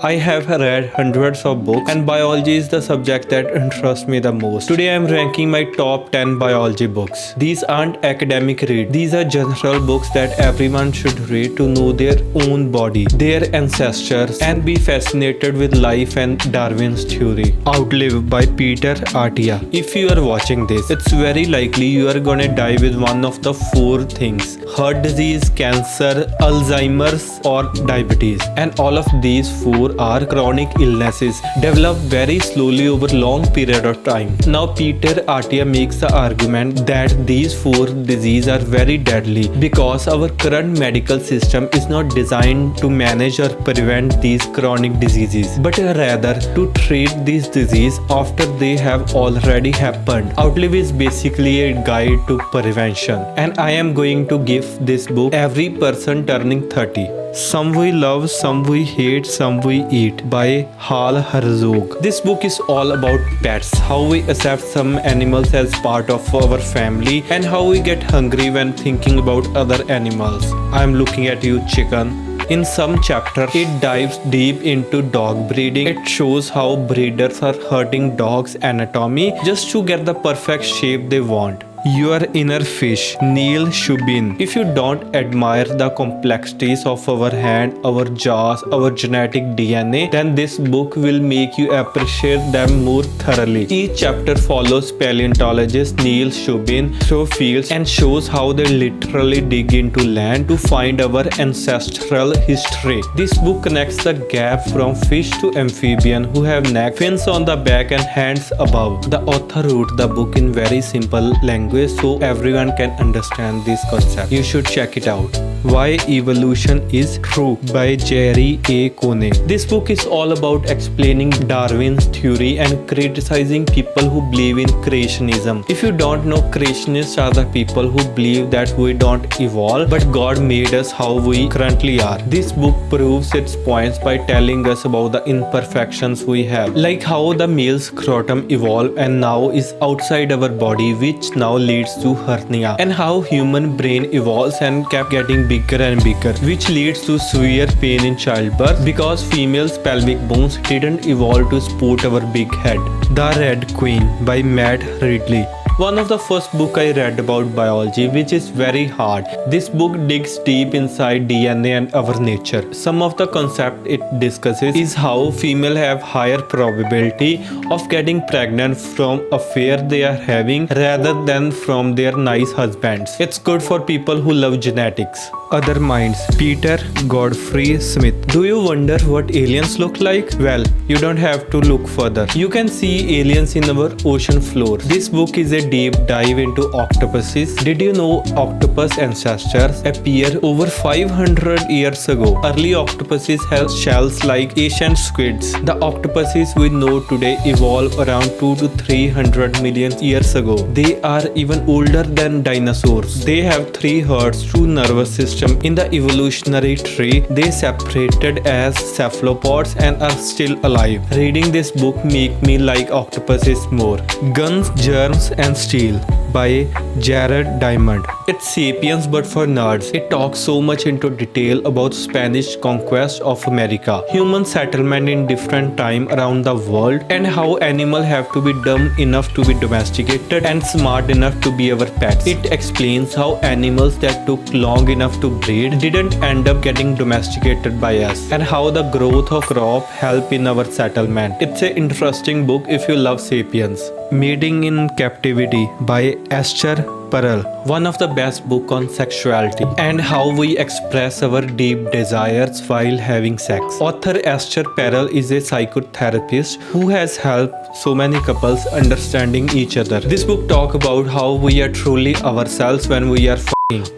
I have read hundreds of books and biology is the subject that interests me the most. Today I am ranking my top 10 biology books. These aren't academic reads. These are general books that everyone should read to know their own body, their ancestors, and be fascinated with life and Darwin's theory. Outlive by Peter Attia. If you are watching this, it's very likely you are gonna die with one of the four things: heart disease, cancer, Alzheimer's, or diabetes. And all of these four are chronic illnesses developed very slowly over long period of time. Now Peter Attia makes the argument that these four diseases are very deadly because our current medical system is not designed to manage or prevent these chronic diseases, but rather to treat these diseases after they have already happened. Outlive is basically a guide to prevention, and I am going to give this book every person turning 30. Some We Love, Some We Hate, Some We Eat by Hal Herzog. This book is all about pets, how we accept some animals as part of our family, and how we get hungry when thinking about other animals. I am looking at you, chicken. In some chapters, it dives deep into dog breeding. It shows how breeders are hurting dogs' anatomy just to get the perfect shape they want. Your Inner Fish, Neil Shubin. If you don't admire the complexities of our hand, our jaws, our genetic DNA, then this book will make you appreciate them more thoroughly. Each chapter follows paleontologist Neil Shubin through fields and shows how they literally dig into land to find our ancestral history. This book connects the gap from fish to amphibian who have neck, fins on the back and hands above. The author wrote the book in very simple language so everyone can understand this concept. You should check it out. Why Evolution is True by Jerry A. Coney. This book is all about explaining Darwin's theory and criticizing people who believe in creationism. If you don't know, creationists are the people who believe that we don't evolve, but God made us how we currently are. This book proves its points by telling us about the imperfections we have, like how the male scrotum evolved and now is outside our body, which now leads to hernia, and how human brain evolves and kept getting bigger and bigger, which leads to severe pain in childbirth because females' pelvic bones didn't evolve to support our big head. The Red Queen by Matt Ridley. One of the first book I read about biology, which is very hard. This book digs deep inside DNA and our nature. Some of the concept it discusses is how females have higher probability of getting pregnant from affair they are having rather than from their nice husbands. It's good for people who love genetics. Other Minds, Peter Godfrey Smith. Do you wonder what aliens look like? Well, you don't have to look further. You can see aliens in our ocean floor. This book is a deep dive into octopuses. Did you know octopus ancestors appeared over 500 years ago? Early octopuses had shells like ancient squids. The octopuses we know today evolved around 2 to 300 million years ago. They are even older than dinosaurs. They have 3 hearts, 2 nervous systems. In the evolutionary tree, they separated as cephalopods and are still alive. Reading this book make me like octopuses more. Guns, Germs and Steel by Jared Diamond. It's Sapiens but for nerds. It talks so much into detail about Spanish conquest of America, human settlement in different time around the world, and how animals have to be dumb enough to be domesticated and smart enough to be our pets. It explains how animals that took long enough to breed didn't end up getting domesticated by us, and how the growth of crop helped in our settlement. It's an interesting book if you love Sapiens. Mating in Captivity by Esther Perel. One of the best book on sexuality and how we express our deep desires while having sex. Author Esther Perel is a psychotherapist who has helped so many couples understanding each other. This book talks about how we are truly ourselves when we are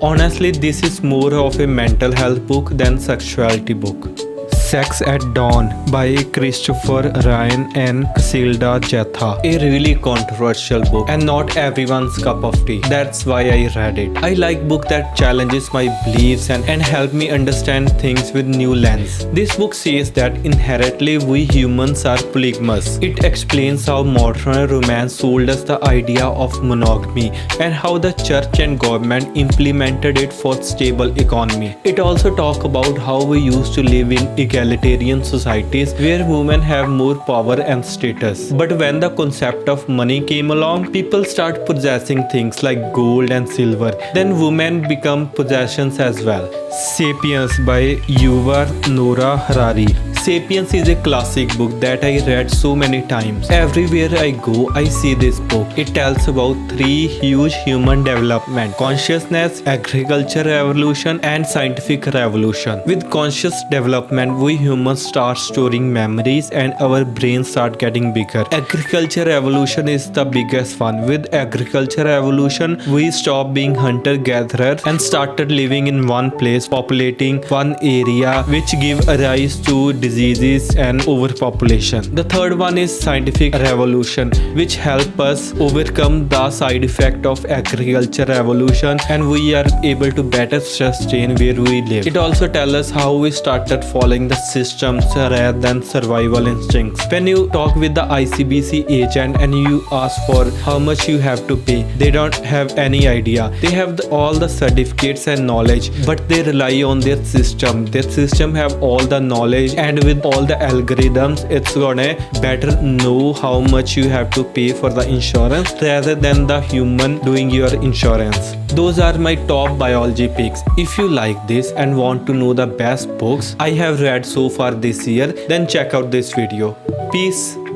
Honestly, this is more of a mental health book than sexuality book. Sex at Dawn by Christopher Ryan and Casilda Jetha. A really controversial book and not everyone's cup of tea. That's why I read it. I like book that challenges my beliefs and help me understand things with new lens. This book says that inherently we humans are polygamous. It explains how modern romance sold us the idea of monogamy and how the church and government implemented it for stable economy. It also talks about how we used to live in egalitarian societies where women have more power and status. But when the concept of money came along, people start possessing things like gold and silver. Then women become possessions as well. Sapiens by Yuval Noah Harari. Sapiens is a classic book that I read so many times. Everywhere I go, I see this book. It tells about three huge human development: consciousness, agriculture revolution, and scientific revolution. With conscious development, we humans start storing memories and our brains start getting bigger. Agriculture revolution is the biggest one. With agriculture revolution, we stopped being hunter-gatherers and started living in one place, populating one area, which give rise to diseases and overpopulation. The third one is scientific revolution, which help us overcome the side effect of agriculture revolution, and we are able to better sustain where we live. It also tells us how we started following the systems rather than survival instincts. When you talk with the ICBC agent and you ask for how much you have to pay, they don't have any idea. They have all the certificates and knowledge, but they rely on their system. Their system have all the knowledge, and with all the algorithms, it's gonna better know how much you have to pay for the insurance rather than the human doing your insurance. Those are my top biology picks. If you like this and want to know the best books I have read so far this year, then check out this video. Peace.